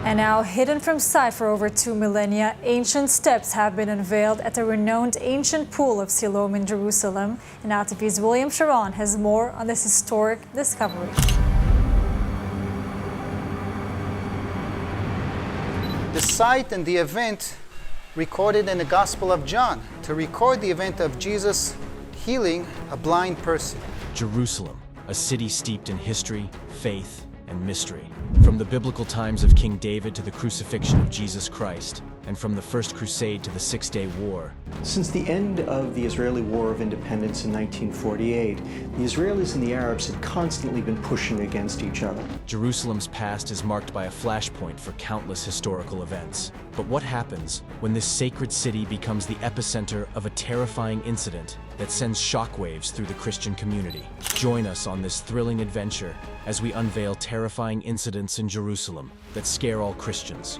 And now, hidden from sight for over 2 millennia, ancient steps have been unveiled at the renowned ancient pool of Siloam in Jerusalem. And now TV's William Sharon has more on this historic discovery. The site and the event recorded in the Gospel of John to record the event of Jesus healing a blind person. Jerusalem, a city steeped in history, faith, and mystery. From the biblical times of King David to the crucifixion of Jesus Christ, and from the First Crusade to the Six-Day War. Since the end of the Israeli War of Independence in 1948, the Israelis and the Arabs had constantly been pushing against each other. Jerusalem's past is marked by a flashpoint for countless historical events. But what happens when this sacred city becomes the epicenter of a terrifying incident that sends shockwaves through the Christian community? Join us on this thrilling adventure as we unveil terrifying incidents in Jerusalem that scare all Christians.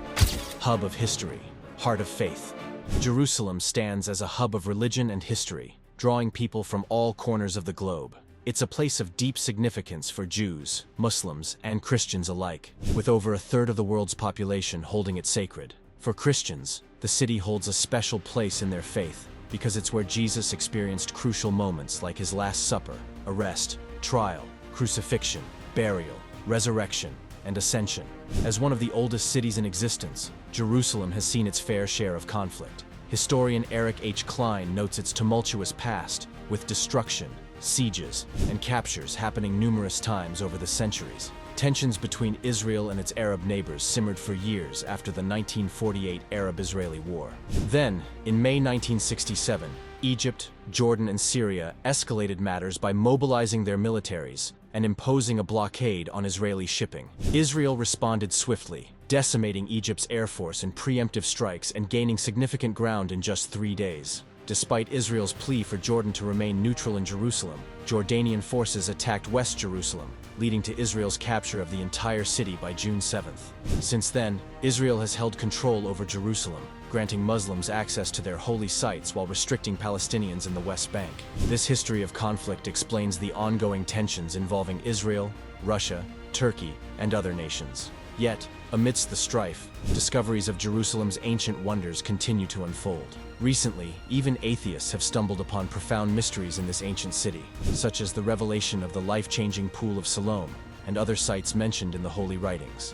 Hub of history, heart of faith. Jerusalem stands as a hub of religion and history, drawing people from all corners of the globe. It's a place of deep significance for Jews, Muslims, and Christians alike, with over a third of the world's population holding it sacred. For Christians, the city holds a special place in their faith because it's where Jesus experienced crucial moments like his Last Supper, arrest, trial, crucifixion, burial, resurrection, and ascension. As one of the oldest cities in existence, Jerusalem has seen its fair share of conflict. Historian Eric H. Klein notes its tumultuous past, with destruction, sieges, and captures happening numerous times over the centuries. Tensions between Israel and its Arab neighbors simmered for years after the 1948 Arab-Israeli War. Then, in May 1967, Egypt, Jordan, and Syria escalated matters by mobilizing their militaries and imposing a blockade on Israeli shipping. Israel responded swiftly, decimating Egypt's air force in preemptive strikes and gaining significant ground in just 3 days. Despite Israel's plea for Jordan to remain neutral in Jerusalem, Jordanian forces attacked West Jerusalem, leading to Israel's capture of the entire city by June 7th. Since then, Israel has held control over Jerusalem, granting Muslims access to their holy sites while restricting Palestinians in the West Bank. This history of conflict explains the ongoing tensions involving Israel, Russia, Turkey, and other nations. Yet, amidst the strife, discoveries of Jerusalem's ancient wonders continue to unfold. Recently, even atheists have stumbled upon profound mysteries in this ancient city, such as the revelation of the life-changing Pool of Siloam and other sites mentioned in the Holy Writings.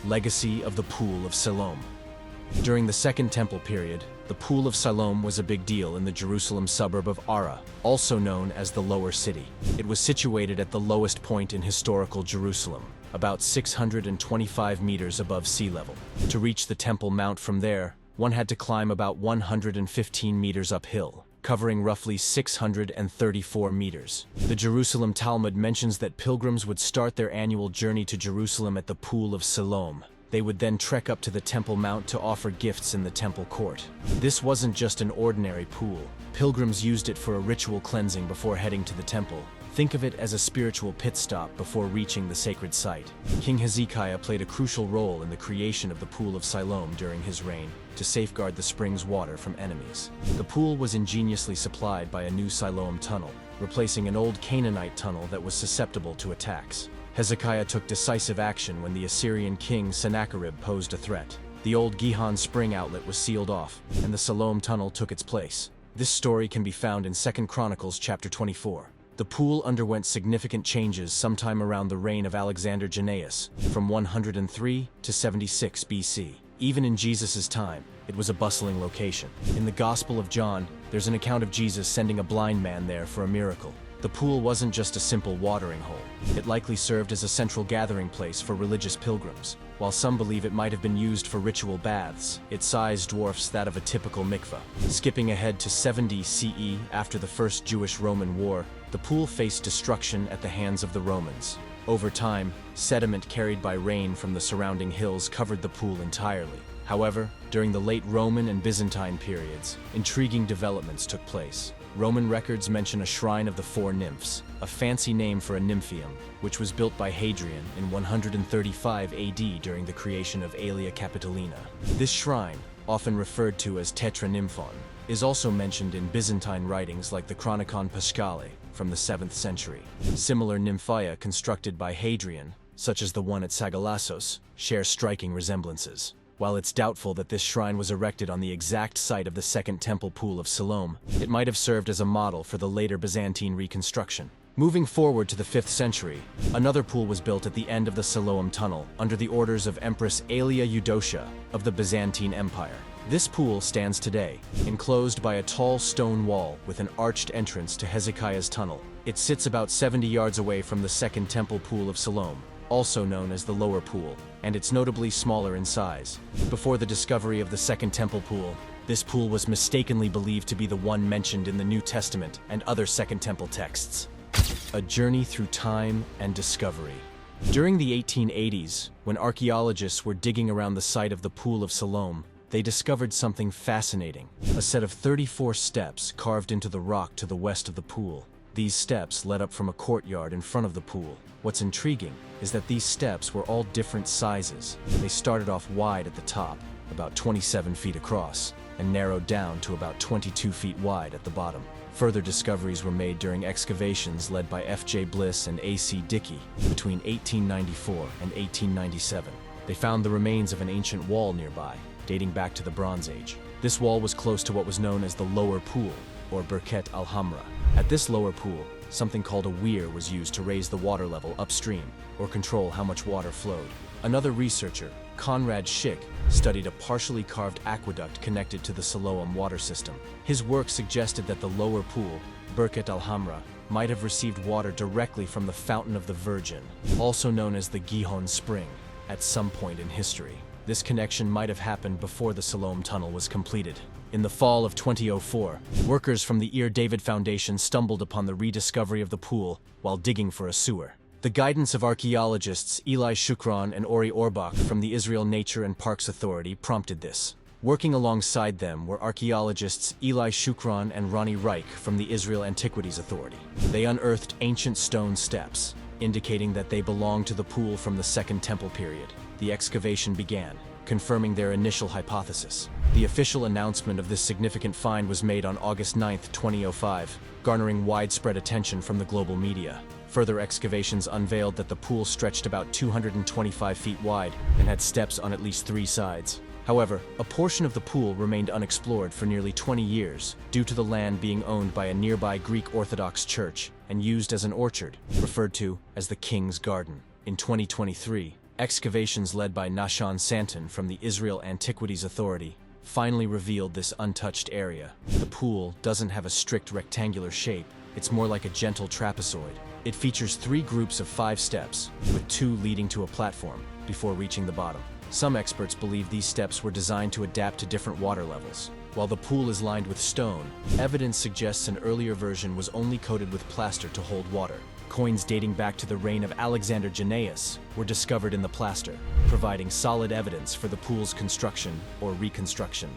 Legacy of the Pool of Siloam. During the Second Temple period, the Pool of Siloam was a big deal in the Jerusalem suburb of Ara, also known as the Lower City. It was situated at the lowest point in historical Jerusalem, about 625 meters above sea level. To reach the Temple Mount from there, one had to climb about 115 meters uphill, covering roughly 634 meters. The Jerusalem Talmud mentions that pilgrims would start their annual journey to Jerusalem at the Pool of Siloam. They would then trek up to the Temple Mount to offer gifts in the temple court. This wasn't just an ordinary pool. Pilgrims used it for a ritual cleansing before heading to the temple. Think of it as a spiritual pit stop before reaching the sacred site. King Hezekiah played a crucial role in the creation of the Pool of Siloam during his reign, to safeguard the spring's water from enemies. The pool was ingeniously supplied by a new Siloam tunnel, replacing an old Canaanite tunnel that was susceptible to attacks. Hezekiah took decisive action when the Assyrian king Sennacherib posed a threat. The old Gihon spring outlet was sealed off, and the Siloam tunnel took its place. This story can be found in 2 Chronicles chapter 24. The pool underwent significant changes sometime around the reign of Alexander Jannaeus, from 103 to 76 BC. Even in Jesus' time, it was a bustling location. In the Gospel of John, there's an account of Jesus sending a blind man there for a miracle. The pool wasn't just a simple watering hole. It likely served as a central gathering place for religious pilgrims. While some believe it might have been used for ritual baths, its size dwarfs that of a typical mikveh. Skipping ahead to 70 CE, after the First Jewish-Roman War, the pool faced destruction at the hands of the Romans. Over time, sediment carried by rain from the surrounding hills covered the pool entirely. However, during the late Roman and Byzantine periods, intriguing developments took place. Roman records mention a shrine of the Four Nymphs, a fancy name for a nymphaeum, which was built by Hadrian in 135 AD during the creation of Aelia Capitolina. This shrine, often referred to as Tetra Nymphon, is also mentioned in Byzantine writings like the Chronicon Paschale from the 7th century. Similar nymphaea constructed by Hadrian, such as the one at Sagalassos, share striking resemblances. While it's doubtful that this shrine was erected on the exact site of the Second Temple Pool of Siloam, it might have served as a model for the later Byzantine reconstruction. Moving forward to the 5th century, another pool was built at the end of the Siloam Tunnel under the orders of Empress Aelia Eudocia of the Byzantine Empire. This pool stands today, enclosed by a tall stone wall with an arched entrance to Hezekiah's Tunnel. It sits about 70 yards away from the Second Temple Pool of Siloam, also known as the Lower Pool, and it's notably smaller in size. Before the discovery of the Second Temple Pool, this pool was mistakenly believed to be the one mentioned in the New Testament and other Second Temple texts. A journey through time and discovery. During the 1880s, when archaeologists were digging around the site of the Pool of Siloam, they discovered something fascinating: a set of 34 steps carved into the rock to the west of the pool. These steps led up from a courtyard in front of the pool. What's intriguing is that these steps were all different sizes. They started off wide at the top, about 27 feet across, and narrowed down to about 22 feet wide at the bottom. Further discoveries were made during excavations led by F.J. Bliss and A.C. Dickey between 1894 and 1897. They found the remains of an ancient wall nearby, dating back to the Bronze Age. This wall was close to what was known as the Lower Pool, or Birket al-Hamra. At this lower pool, something called a weir was used to raise the water level upstream, or control how much water flowed. Another researcher, Conrad Schick, studied a partially carved aqueduct connected to the Siloam water system. His work suggested that the lower pool, Birket al-Hamra, might have received water directly from the Fountain of the Virgin, also known as the Gihon Spring, at some point in history. This connection might have happened before the Siloam Tunnel was completed. In the fall of 2004, workers from the Ir David Foundation stumbled upon the rediscovery of the pool while digging for a sewer. The guidance of archaeologists Eli Shukran and Ori Orbach from the Israel Nature and Parks Authority prompted this. Working alongside them were archaeologists Eli Shukran and Ronnie Reich from the Israel Antiquities Authority. They unearthed ancient stone steps, indicating that they belonged to the pool from the Second Temple period. The excavation began, confirming their initial hypothesis. The official announcement of this significant find was made on August 9, 2005, garnering widespread attention from the global media. Further excavations unveiled that the pool stretched about 225 feet wide and had steps on at least 3 sides. However, a portion of the pool remained unexplored for nearly 20 years due to the land being owned by a nearby Greek Orthodox church and used as an orchard, referred to as the King's Garden. In 2023, excavations led by Nahshon Santon from the Israel Antiquities Authority finally revealed this untouched area. The pool doesn't have a strict rectangular shape, it's more like a gentle trapezoid. It features 3 groups of 5 steps, with 2 leading to a platform, before reaching the bottom. Some experts believe these steps were designed to adapt to different water levels. While the pool is lined with stone, evidence suggests an earlier version was only coated with plaster to hold water. Coins dating back to the reign of Alexander Jannaeus were discovered in the plaster, providing solid evidence for the pool's construction or reconstruction.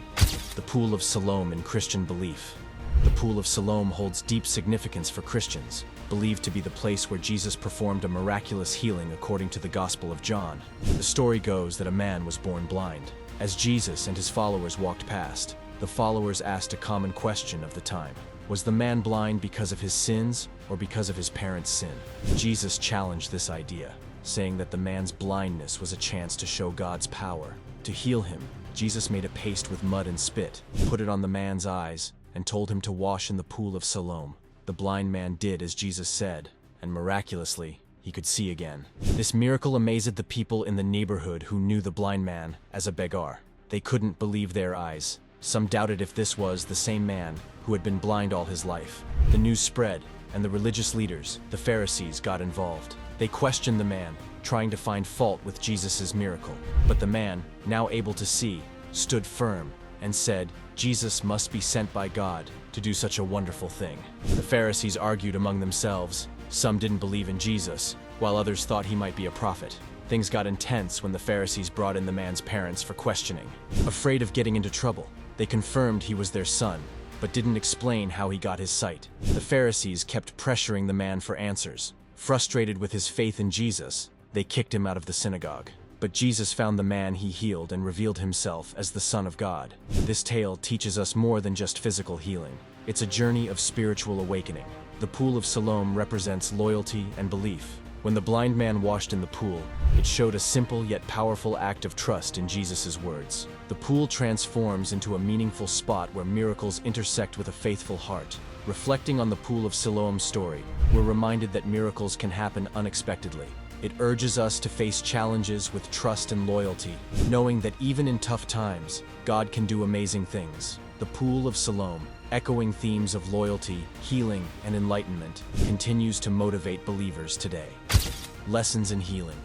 The Pool of Siloam in Christian belief. The Pool of Siloam holds deep significance for Christians, believed to be the place where Jesus performed a miraculous healing according to the Gospel of John. The story goes that a man was born blind. As Jesus and his followers walked past, the followers asked a common question of the time. Was the man blind because of his sins or because of his parents' sin? Jesus challenged this idea, saying that the man's blindness was a chance to show God's power. To heal him, Jesus made a paste with mud and spit, put it on the man's eyes, and told him to wash in the Pool of Siloam. The blind man did as Jesus said, and miraculously, he could see again. This miracle amazed the people in the neighborhood who knew the blind man as a beggar. They couldn't believe their eyes. Some doubted if this was the same man who had been blind all his life. The news spread, and the religious leaders, the Pharisees, got involved. They questioned the man, trying to find fault with Jesus' miracle. But the man, now able to see, stood firm and said, Jesus must be sent by God to do such a wonderful thing. The Pharisees argued among themselves. Some didn't believe in Jesus, while others thought he might be a prophet. Things got intense when the Pharisees brought in the man's parents for questioning. Afraid of getting into trouble, they confirmed he was their son, but didn't explain how he got his sight. The Pharisees kept pressuring the man for answers. Frustrated with his faith in Jesus, they kicked him out of the synagogue. But Jesus found the man he healed and revealed himself as the Son of God. This tale teaches us more than just physical healing. It's a journey of spiritual awakening. The Pool of Siloam represents loyalty and belief, When the blind man washed in the pool, it showed a simple yet powerful act of trust in Jesus' words. The pool transforms into a meaningful spot where miracles intersect with a faithful heart. Reflecting on the Pool of Siloam's story, we're reminded that miracles can happen unexpectedly. It urges us to face challenges with trust and loyalty, knowing that even in tough times, God can do amazing things. The Pool of Siloam, echoing themes of loyalty, healing, and enlightenment, continues to motivate believers today. Lessons in healing.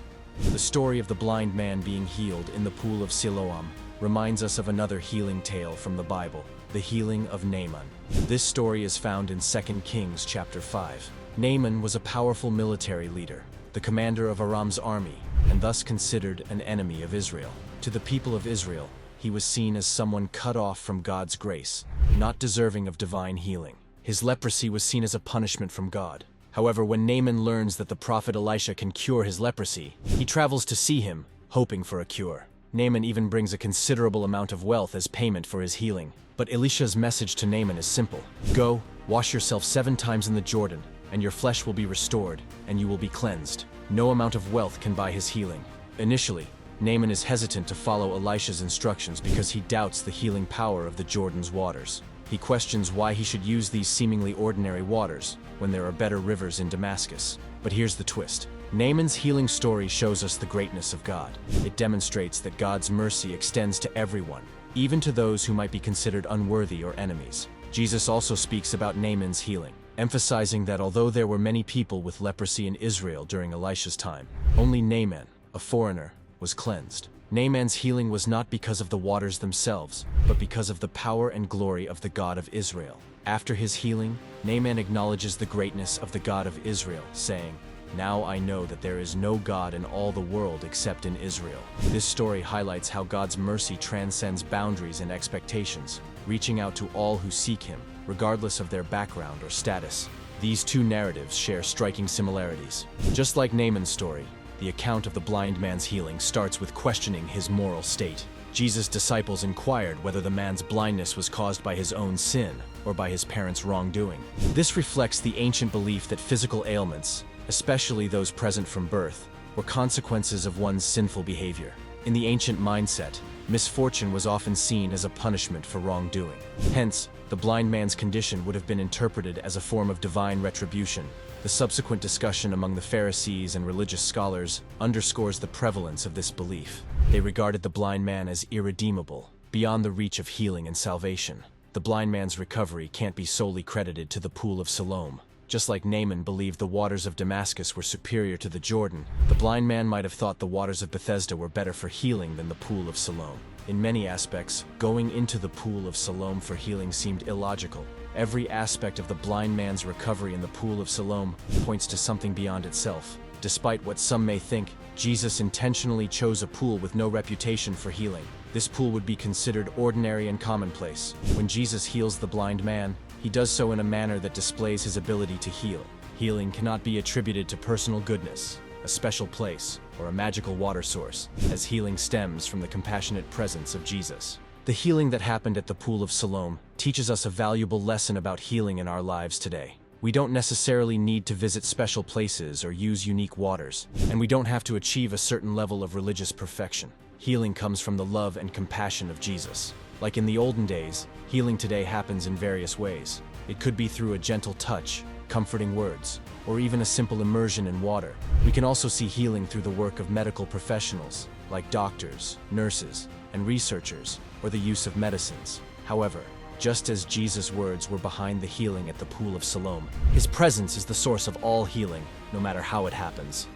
The story of the blind man being healed in the Pool of Siloam reminds us of another healing tale from the Bible, the healing of Naaman. This story is found in 2 Kings chapter 5. Naaman was a powerful military leader, the commander of Aram's army, and thus considered an enemy of Israel. To the people of Israel, he was seen as someone cut off from God's grace, not deserving of divine healing. His leprosy was seen as a punishment from God. However, when Naaman learns that the prophet Elisha can cure his leprosy, he travels to see him, hoping for a cure. Naaman even brings a considerable amount of wealth as payment for his healing. But Elisha's message to Naaman is simple. Go, wash yourself 7 times in the Jordan, and your flesh will be restored, and you will be cleansed. No amount of wealth can buy his healing. Initially, Naaman is hesitant to follow Elisha's instructions because he doubts the healing power of the Jordan's waters. He questions why he should use these seemingly ordinary waters when there are better rivers in Damascus. But here's the twist. Naaman's healing story shows us the greatness of God. It demonstrates that God's mercy extends to everyone, even to those who might be considered unworthy or enemies. Jesus also speaks about Naaman's healing, emphasizing that although there were many people with leprosy in Israel during Elisha's time, only Naaman, a foreigner, was cleansed. Naaman's healing was not because of the waters themselves, but because of the power and glory of the God of Israel. After his healing, Naaman acknowledges the greatness of the God of Israel, saying, "Now I know that there is no God in all the world except in Israel." This story highlights how God's mercy transcends boundaries and expectations, reaching out to all who seek him, regardless of their background or status. These two narratives share striking similarities. Just like Naaman's story, the account of the blind man's healing starts with questioning his moral state. Jesus' disciples inquired whether the man's blindness was caused by his own sin or by his parents' wrongdoing. This reflects the ancient belief that physical ailments, especially those present from birth, were consequences of one's sinful behavior. In the ancient mindset, misfortune was often seen as a punishment for wrongdoing. Hence, the blind man's condition would have been interpreted as a form of divine retribution. The subsequent discussion among the Pharisees and religious scholars underscores the prevalence of this belief. They regarded the blind man as irredeemable, beyond the reach of healing and salvation. The blind man's recovery can't be solely credited to the Pool of Siloam. Just like Naaman believed the waters of Damascus were superior to the Jordan, the blind man might have thought the waters of Bethesda were better for healing than the Pool of Siloam. In many aspects, going into the Pool of Siloam for healing seemed illogical. Every aspect of the blind man's recovery in the Pool of Siloam points to something beyond itself. Despite what some may think, Jesus intentionally chose a pool with no reputation for healing. This pool would be considered ordinary and commonplace. When Jesus heals the blind man, he does so in a manner that displays his ability to heal. Healing cannot be attributed to personal goodness, a special place, or a magical water source, as healing stems from the compassionate presence of Jesus. The healing that happened at the Pool of Siloam teaches us a valuable lesson about healing in our lives today. We don't necessarily need to visit special places or use unique waters, and we don't have to achieve a certain level of religious perfection. Healing comes from the love and compassion of Jesus. Like in the olden days, healing today happens in various ways. It could be through a gentle touch, comforting words, or even a simple immersion in water. We can also see healing through the work of medical professionals, like doctors, nurses, and researchers, or the use of medicines. However, just as Jesus' words were behind the healing at the Pool of Siloam, his presence is the source of all healing, no matter how it happens.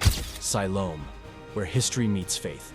Siloam, where history meets faith.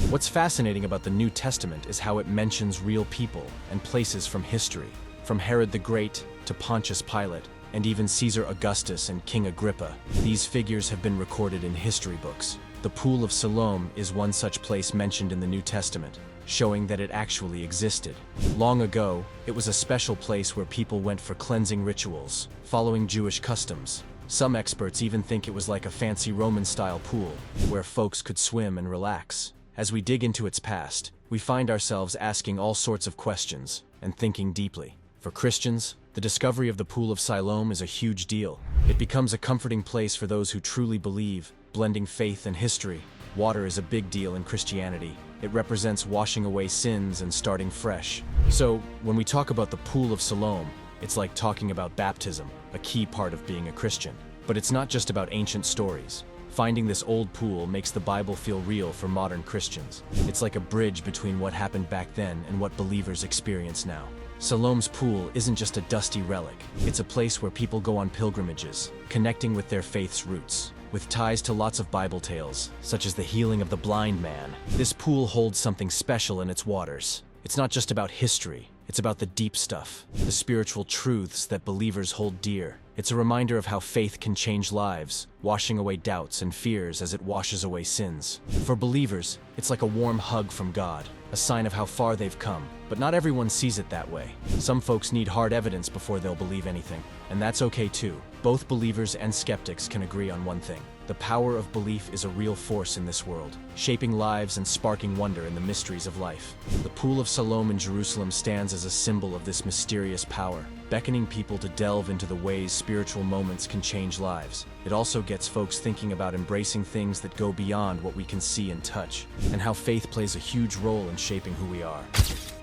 What's fascinating about the New Testament is how it mentions real people and places from history, from Herod the Great to Pontius Pilate, and even Caesar Augustus and King Agrippa. These figures have been recorded in history books. The Pool of Siloam is one such place mentioned in the New Testament, showing that it actually existed. Long ago, it was a special place where people went for cleansing rituals, following Jewish customs. Some experts even think it was like a fancy Roman-style pool, where folks could swim and relax. As we dig into its past, we find ourselves asking all sorts of questions and thinking deeply. For Christians, the discovery of the Pool of Siloam is a huge deal. It becomes a comforting place for those who truly believe blending faith and history. Water is a big deal in Christianity. It represents washing away sins and starting fresh. So, when we talk about the Pool of Siloam, it's like talking about baptism, a key part of being a Christian. But it's not just about ancient stories. Finding this old pool makes the Bible feel real for modern Christians. It's like a bridge between what happened back then and what believers experience now. Siloam's pool isn't just a dusty relic. It's a place where people go on pilgrimages, connecting with their faith's roots. With ties to lots of Bible tales, such as the healing of the blind man, this pool holds something special in its waters. It's not just about history, it's about the deep stuff, the spiritual truths that believers hold dear. It's a reminder of how faith can change lives, washing away doubts and fears as it washes away sins. For believers, it's like a warm hug from God, a sign of how far they've come. But not everyone sees it that way. Some folks need hard evidence before they'll believe anything, and that's okay too. Both believers and skeptics can agree on one thing. The power of belief is a real force in this world, shaping lives and sparking wonder in the mysteries of life. The Pool of Siloam in Jerusalem stands as a symbol of this mysterious power, beckoning people to delve into the ways spiritual moments can change lives. It also gets folks thinking about embracing things that go beyond what we can see and touch, and how faith plays a huge role in shaping who we are.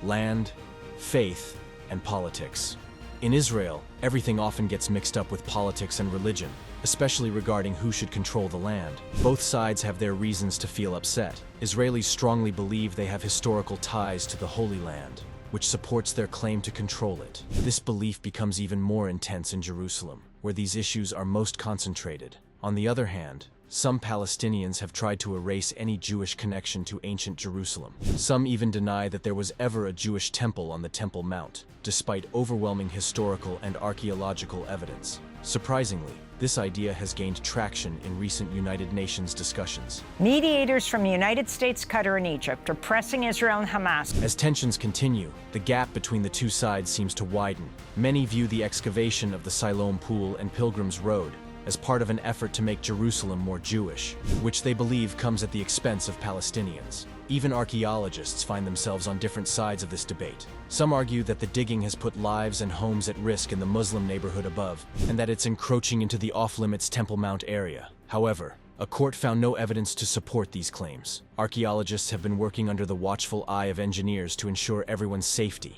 Land, faith, and politics. In Israel, everything often gets mixed up with politics and religion, especially regarding who should control the land. Both sides have their reasons to feel upset. Israelis strongly believe they have historical ties to the Holy Land, which supports their claim to control it. This belief becomes even more intense in Jerusalem, where these issues are most concentrated. On the other hand, some Palestinians have tried to erase any Jewish connection to ancient Jerusalem. Some even deny that there was ever a Jewish temple on the Temple Mount, despite overwhelming historical and archaeological evidence. Surprisingly, this idea has gained traction in recent United Nations discussions. Mediators from the United States, Qatar, and Egypt are pressing Israel and Hamas. As tensions continue, the gap between the two sides seems to widen. Many view the excavation of the Siloam Pool and Pilgrim's Road as part of an effort to make Jerusalem more Jewish, which they believe comes at the expense of Palestinians. Even archaeologists find themselves on different sides of this debate. Some argue that the digging has put lives and homes at risk in the Muslim neighborhood above, and that it's encroaching into the off-limits Temple Mount area. However, a court found no evidence to support these claims. Archaeologists have been working under the watchful eye of engineers to ensure everyone's safety.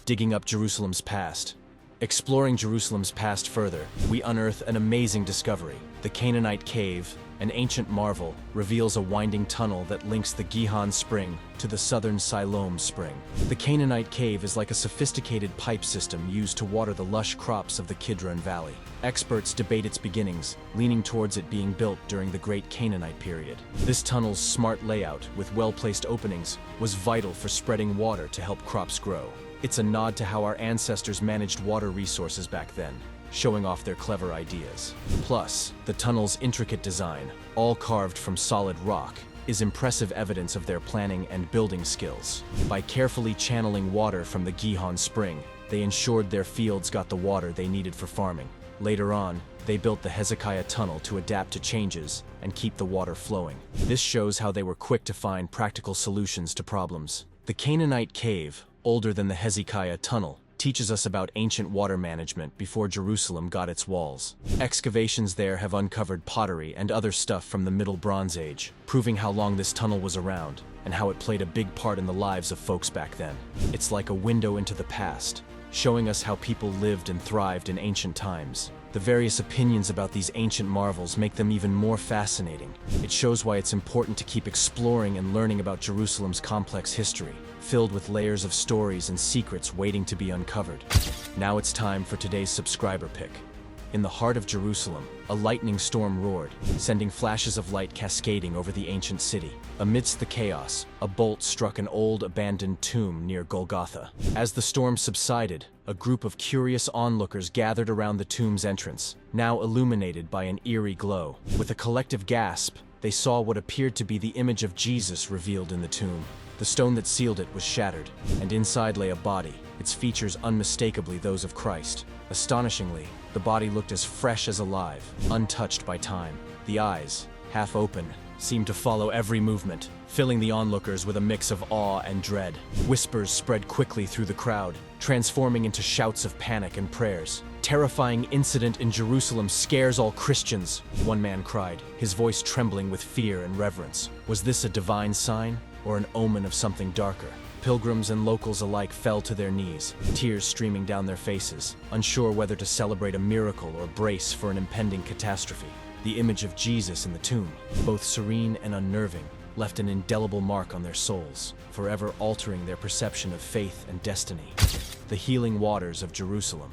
Digging up Jerusalem's past. Exploring Jerusalem's past further, we unearth an amazing discovery. The Canaanite Cave, an ancient marvel, reveals a winding tunnel that links the Gihon Spring to the southern Siloam Spring. The Canaanite Cave is like a sophisticated pipe system used to water the lush crops of the Kidron Valley. Experts debate its beginnings, leaning towards it being built during the Great Canaanite period. This tunnel's smart layout, with well-placed openings, was vital for spreading water to help crops grow. It's a nod to how our ancestors managed water resources back then, showing off their clever ideas. Plus, the tunnel's intricate design, all carved from solid rock, is impressive evidence of their planning and building skills. By carefully channeling water from the Gihon Spring, they ensured their fields got the water they needed for farming. Later on, they built the Hezekiah Tunnel to adapt to changes and keep the water flowing. This shows how they were quick to find practical solutions to problems. The Canaanite Cave, older than the Hezekiah Tunnel, teaches us about ancient water management before Jerusalem got its walls. Excavations there have uncovered pottery and other stuff from the Middle Bronze Age, proving how long this tunnel was around and how it played a big part in the lives of folks back then. It's like a window into the past, showing us how people lived and thrived in ancient times. The various opinions about these ancient marvels make them even more fascinating. It shows why it's important to keep exploring and learning about Jerusalem's complex history, filled with layers of stories and secrets waiting to be uncovered. Now it's time for today's subscriber pick. In the heart of Jerusalem, a lightning storm roared, sending flashes of light cascading over the ancient city. Amidst the chaos, a bolt struck an old abandoned tomb near Golgotha. As the storm subsided, a group of curious onlookers gathered around the tomb's entrance, now illuminated by an eerie glow. With a collective gasp, they saw what appeared to be the image of Jesus revealed in the tomb. The stone that sealed it was shattered, and inside lay a body, its features unmistakably those of Christ. Astonishingly, the body looked as fresh as alive, untouched by time. The eyes, half open, seemed to follow every movement, filling the onlookers with a mix of awe and dread. Whispers spread quickly through the crowd, transforming into shouts of panic and prayers. "Terrifying incident in Jerusalem scares all Christians," one man cried, his voice trembling with fear and reverence. Was this a divine sign or an omen of something darker? Pilgrims and locals alike fell to their knees, tears streaming down their faces, unsure whether to celebrate a miracle or brace for an impending catastrophe. The image of Jesus in the tomb, both serene and unnerving, left an indelible mark on their souls, forever altering their perception of faith and destiny. The healing waters of Jerusalem.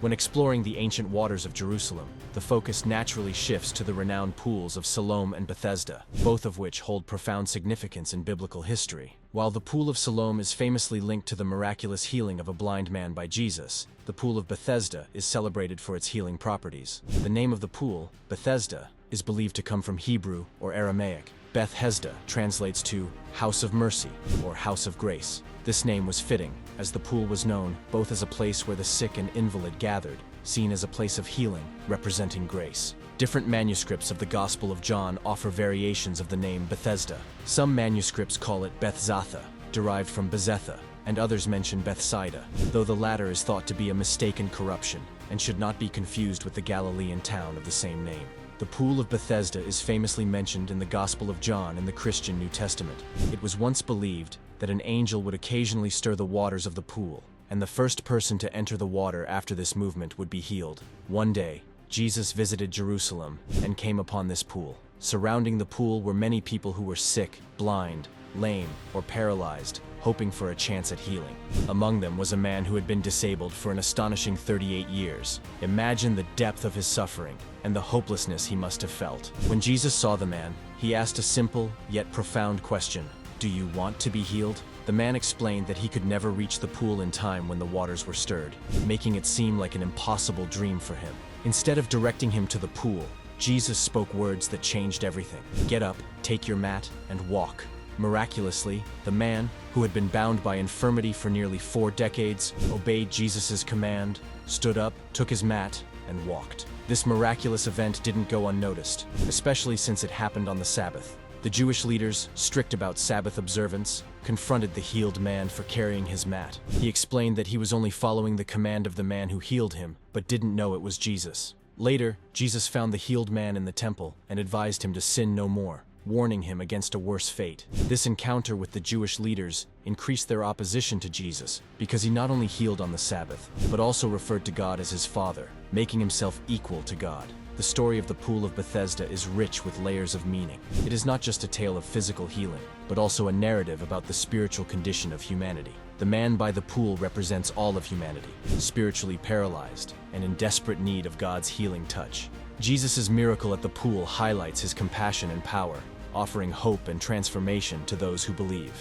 When exploring the ancient waters of Jerusalem, the focus naturally shifts to the renowned pools of Siloam and Bethesda, both of which hold profound significance in biblical history. While the Pool of Siloam is famously linked to the miraculous healing of a blind man by Jesus, the Pool of Bethesda is celebrated for its healing properties. The name of the pool, Bethesda, is believed to come from Hebrew or Aramaic. Beth Hesda translates to House of Mercy or House of Grace. This name was fitting, as the pool was known both as a place where the sick and invalid gathered, seen as a place of healing, representing grace. Different manuscripts of the Gospel of John offer variations of the name Bethesda. Some manuscripts call it Bethzatha, derived from Bezetha, and others mention Bethsaida, though the latter is thought to be a mistaken corruption and should not be confused with the Galilean town of the same name. The Pool of Bethesda is famously mentioned in the Gospel of John in the Christian New Testament. It was once believed that an angel would occasionally stir the waters of the pool, and the first person to enter the water after this movement would be healed. One day, Jesus visited Jerusalem and came upon this pool. Surrounding the pool were many people who were sick, blind, lame, or paralyzed, hoping for a chance at healing. Among them was a man who had been disabled for an astonishing 38 years. Imagine the depth of his suffering and the hopelessness he must have felt. When Jesus saw the man, he asked a simple yet profound question: "Do you want to be healed?" The man explained that he could never reach the pool in time when the waters were stirred, making it seem like an impossible dream for him. Instead of directing him to the pool, Jesus spoke words that changed everything. "Get up, take your mat, and walk." Miraculously, the man, who had been bound by infirmity for nearly 4 decades, obeyed Jesus' command, stood up, took his mat, and walked. This miraculous event didn't go unnoticed, especially since it happened on the Sabbath. The Jewish leaders, strict about Sabbath observance, confronted the healed man for carrying his mat. He explained that he was only following the command of the man who healed him, but didn't know it was Jesus. Later, Jesus found the healed man in the temple and advised him to sin no more, warning him against a worse fate. This encounter with the Jewish leaders increased their opposition to Jesus because he not only healed on the Sabbath, but also referred to God as his Father, making himself equal to God. The story of the Pool of Bethesda is rich with layers of meaning. It is not just a tale of physical healing, but also a narrative about the spiritual condition of humanity. The man by the pool represents all of humanity, spiritually paralyzed and in desperate need of God's healing touch. Jesus' miracle at the pool highlights his compassion and power, offering hope and transformation to those who believe.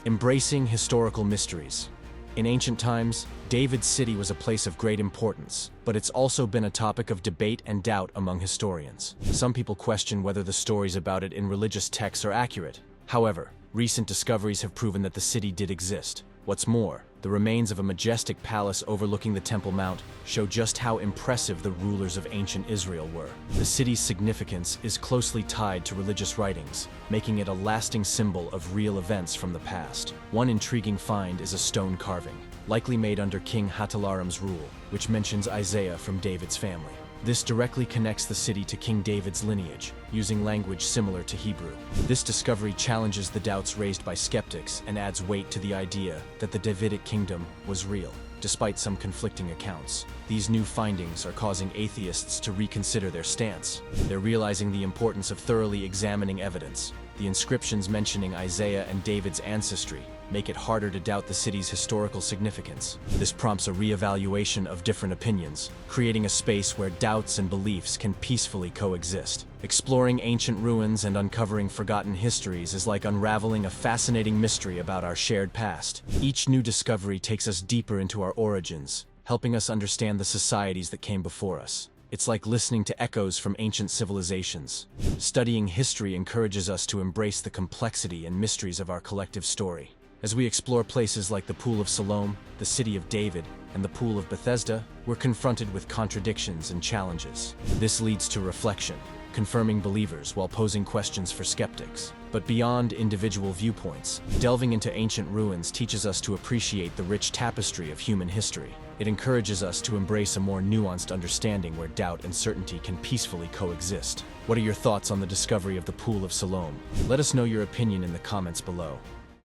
Embracing historical mysteries. In ancient times, David's city was a place of great importance, but it's also been a topic of debate and doubt among historians. Some people question whether the stories about it in religious texts are accurate. However, recent discoveries have proven that the city did exist. What's more, the remains of a majestic palace overlooking the Temple Mount show just how impressive the rulers of ancient Israel were. The city's significance is closely tied to religious writings, making it a lasting symbol of real events from the past. One intriguing find is a stone carving, likely made under King Hattalarim's rule, which mentions Isaiah from David's family. This directly connects the city to King David's lineage, using language similar to Hebrew. This discovery challenges the doubts raised by skeptics and adds weight to the idea that the Davidic kingdom was real, despite some conflicting accounts. These new findings are causing atheists to reconsider their stance. They're realizing the importance of thoroughly examining evidence. The inscriptions mentioning Isaiah and David's ancestry make it harder to doubt the city's historical significance. This prompts a re-evaluation of different opinions, creating a space where doubts and beliefs can peacefully coexist. Exploring ancient ruins and uncovering forgotten histories is like unraveling a fascinating mystery about our shared past. Each new discovery takes us deeper into our origins, helping us understand the societies that came before us. It's like listening to echoes from ancient civilizations. Studying history encourages us to embrace the complexity and mysteries of our collective story. As we explore places like the Pool of Siloam, the City of David, and the Pool of Bethesda, we're confronted with contradictions and challenges. This leads to reflection. confirming believers while posing questions for skeptics. But beyond individual viewpoints, delving into ancient ruins teaches us to appreciate the rich tapestry of human history. It encourages us to embrace a more nuanced understanding where doubt and certainty can peacefully coexist. What are your thoughts on the discovery of the Pool of Siloam? Let us know your opinion in the comments below.